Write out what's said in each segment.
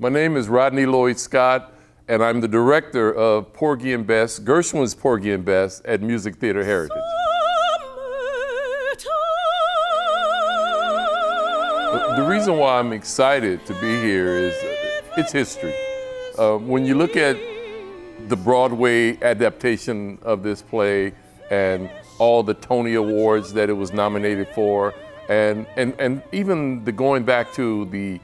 My name is Rodney Lloyd Scott, and I'm the director of Porgy and Bess, Gershwin's Porgy and Bess at Music Theater Heritage. The reason why I'm excited to be here is it's history. When you look at the Broadway adaptation of this play and all the Tony Awards that it was nominated for, and even the going back to the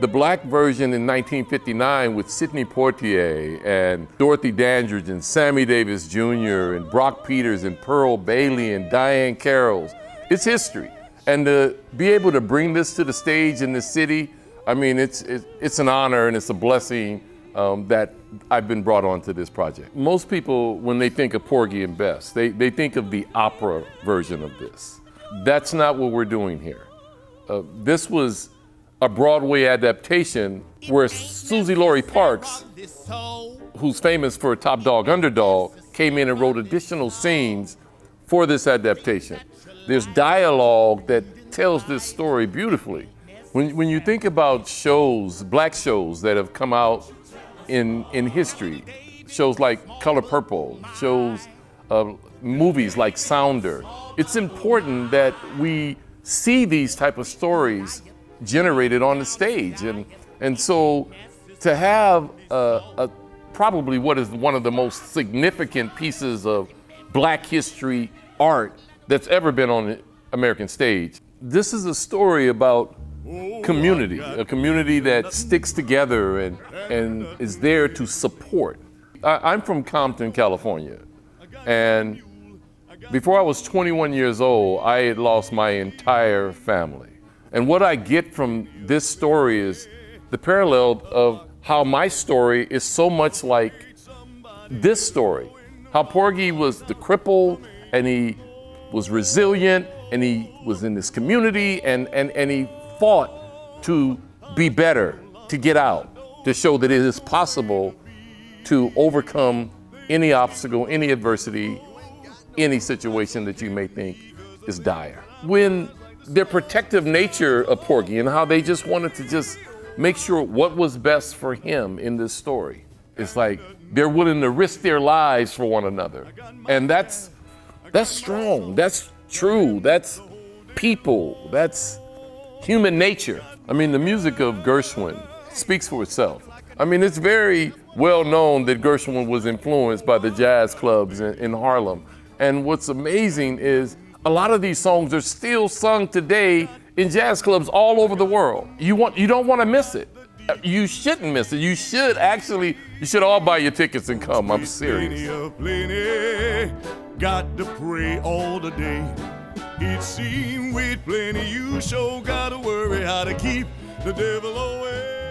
black version in 1959 with Sidney Poitier and Dorothy Dandridge and Sammy Davis Jr. and Brock Peters and Pearl Bailey and Diane Carroll. It's history. And to be able to bring this to the stage in the city, I mean, it's an honor and it's a blessing that I've been brought onto this project. Most people, when they think of Porgy and Bess, they think of the opera version of this. That's not what we're doing here. This was a Broadway adaptation where Susie Laurie Parks, who's famous for Top Dog Underdog, came in and wrote additional scenes for this adaptation. There's dialogue that tells this story beautifully. When you think about shows, black shows that have come out in history, shows like Color Purple, shows, movies like Sounder, it's important that we see these type of stories generated on the stage. And so to have probably what is one of the most significant pieces of black history art that's ever been on the American stage. This is a story about community, a community that sticks together and is there to support. I'm from Compton, California, and before I was 21 years old, I had lost my entire family. And what I get from this story is the parallel of how my story is so much like this story. How Porgy was the cripple, and he was resilient, and he was in this community, and he fought to be better, to get out, to show that it is possible to overcome any obstacle, any adversity, any situation that you may think is dire. When their protective nature of Porgy and how they just wanted to just make sure what was best for him in this story, it's like they're willing to risk their lives for one another. And that's strong, that's true, that's people, that's human nature. I mean, the music of Gershwin speaks for itself. I mean, it's very well known that Gershwin was influenced by the jazz clubs in Harlem. And what's amazing is a lot of these songs are still sung today in jazz clubs all over the world. You don't want to miss it. You shouldn't miss it. You should all buy your tickets and come. I'm serious. Got to pray all the day. It seems with plenty, you sure gotta worry how to keep the devil away.